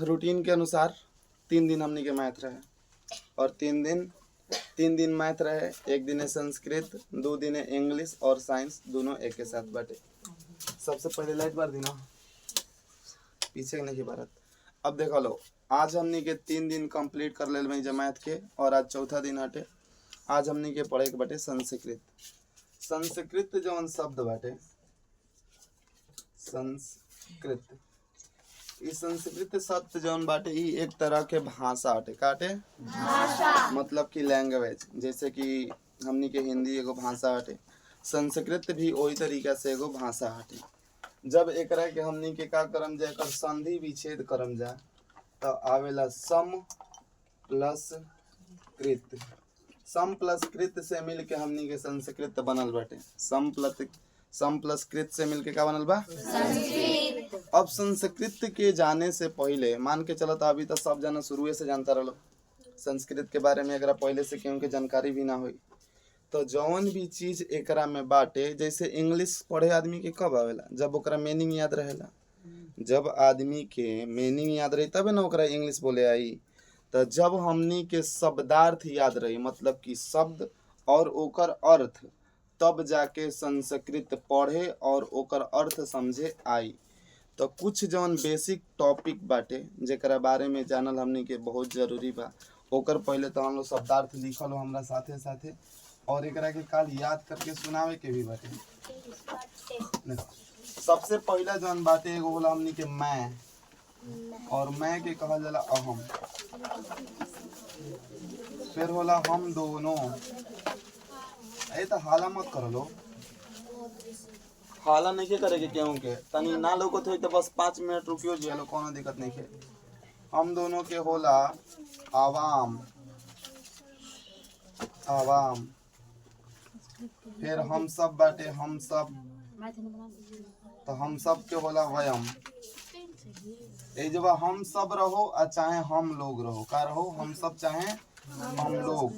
Routine के अनुसार 3 दिन हमनी के मैथ रहे और 3 दिन मैथ रहे, 1 दिन है संस्कृत, 2 दिन है इंग्लिश और साइंस, दोनों एक के साथ बाटे। सबसे पहले लाइट बार दिन पीछे नहीं भारत। अब देखो लो, आज हमनी के 3 दिन कंप्लीट कर ले जब मैथ के और आज चौथा दिन हटे। आज हमनी के पढ़े के बाटे संस्कृत। संस्कृत जौन शब्द बाटे संस्कृत, इस संस्कृत शब्द जौन बाटे ई एक तरह के भाषा हटे। काटे भाषा मतलब कि लैंग्वेज, जैसे कि हमनी के हिंदी एगो भाषा हटे, संस्कृत भी वही तरीका से एगो भाषा हटे। जब एकरा के हमनी के का करम जा, एकर संधि विच्छेद करम जा तो आवेला सम प्लस कृत। सम प्लस कृत से मिल के हमनी के संस्कृत बनल बाटे। सम प्लस कृत से मिल के का बनल बा संस्कृत। अब संस्कृत के जाने से पहले मान के चलो तो अभी तो सब जना शुरू से जानता रहो संस्कृत के बारे में, अगर पहले से केहू के जानकारी भी ना हुई तो जौन भी चीज एकरा में बाटे, जैसे इंग्लिश पढ़े आदमी के कब आवेला, जब ओकरा मीनिंग याद रहेला। जब आदमी के मीनिंग याद रही तबे ना ओकरा इंग्लिश बोले आई। तो जब हमनी के शब्दार्थ याद रही, मतलब कि शब्द और ओकर अर्थ, तब जाके संस्कृत पढ़े और ओकर अर्थ समझे आई। तो कुछ जौन बेसिक टॉपिक बाटे जेकरा बारे में जानल हमनी के बहुत जरूरी बा, ओकर पहले तो हम लोग शब्दार्थ लिखल हो हमरा साथे साथे और एकरा के काल याद करके सुनावे के भी बाटे। सबसे पहला जौन बाटे एगो होला हमनी के मैं, और मैं के कहल जाला अहम। फिर होला हम दोनों। ए तो हाला मत करो लो, हाला नहीं के करे के केहू के तनी ना लोग तो बस 5 मिनट रुकियो जी, लो कोनो दिक्कत नहीं है। हम दोनों के होला आवाम, आवाम। फिर हम सब बाटे हम सब, तो हम सब के होला वयम। ए जब हम सब रहो आ चाहे हम लोग रहो, का रहो हम सब चाहे हम लोग,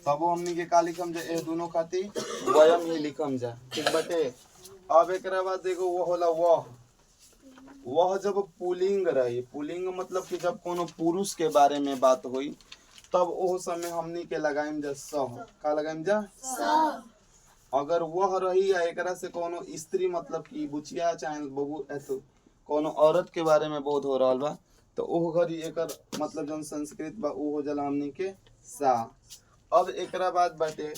तब हमनी के का लिखम जा, ए दोनों खाती वयम ही लिखम जा, ठीक बाटे। अब एक बाद देखो वो होला वह जब पुलिंग रही, पुलिंग मतलब कि जब कोनो पुरुष के बारे में बात हुई तब वो समय हमनी के लगाइम जा सह। का लगाइम जा सह। अगर वह रही या एकरा से कोनो स्त्री मतलब कि बुचिया चाहे बहू ऐसो कोनो औरत के बारे में बोध हो रहा बा, तो ओह घड़ी एकर मतलब जौन संस्कृत बा ऊ हो जाला हमनी के सा। अब एकरा बाद बाटे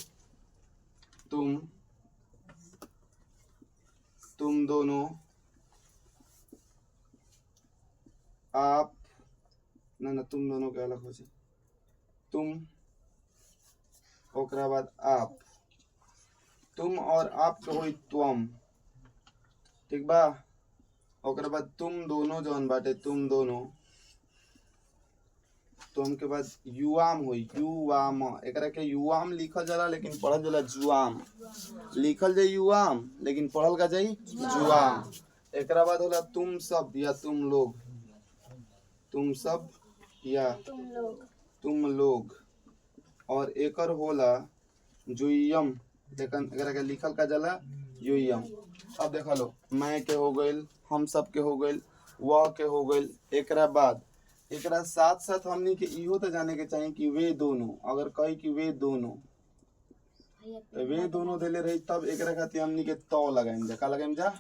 तुम दोनों, आप ना तुम दोनों के अलग हो जाए, तुम ओकरा बाद आप, तुम और आप के होई त्वम, ठीक बा। ओकरा बाद तुम दोनों जौन बाटे तुम दोनों, तुम के बाद युवाम होई युवाम। एकरा के युवाम लिखल जाला लेकिन पढ़ल जाला जुआम। लिखल जाई युवाम लेकिन पढ़ल का जाई जुआम। एकरा बाद होला तुम सब या तुम लोग, तुम सब या तुम लोग। और एकर होला जुयम, लेकिन एकरा के लिखल का जाला युयम। अब देखा लो, मैं के हो गइल, हम सब के हो गइल, वह के हो गइल। एकरा बाद एकरा साथ साथ हमनी के इहो तो जाने के चाहिए कि वे दोनों, अगर कही कि वे दोनों, तो वे दोनों देले रही तब एकरा खातिर हमनी के तो लगाइम जा। का लगाइम जा।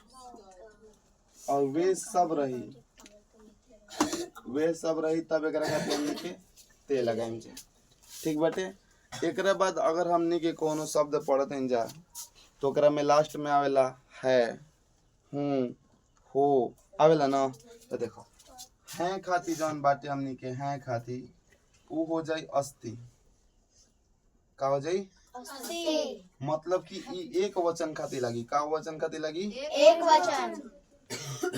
और वे सब रही तब एकरा खातिर हमनी के ते लगाइम जा, ठीक बाटे। एकरा बाद अगर हमनी के कोनो शब्द पढ़त हैं जा तो ओकरा में लास्ट में आवेला है, हूँ, हो आवेला ना। तो देखो हैं खाती जौन बाटे हमनी के हैं खाती ऊ हो जाई अस्ति। का हो जाई अस्ति, मतलब कि ई एक वचन खाती लगी। का वचन खाती लगी एक वचन।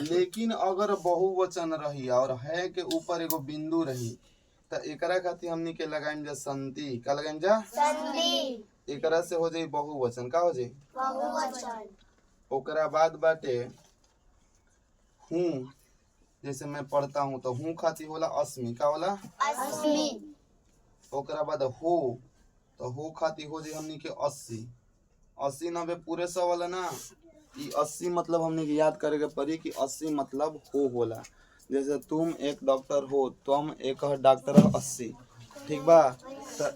लेकिन अगर बहुवचन रही और है के ऊपर एगो बिंदु रही तो एकरा खातिर हमनी के लगाइम जा संधि। का लगाइम जा संधि। एकरा से हो जाई बहुवचन। का हो जाई बहुवचन। ओकरा बाद बाटे हूँ, जैसे मैं पढ़ता हूँ तो हूँ खातिर होला अस्मि। का होला अस्मि। ओकरा बाद हो, तो हो खातिर हो जाई हमनी के 80। 80 90 पूरे 100 वाला ना, ई 80 मतलब हमनी के याद करे के पड़ी कि 80 मतलब हो होला। जैसे तुम एक डॉक्टर हो, तुम एक डॉक्टर हो 80, ठीक बा। त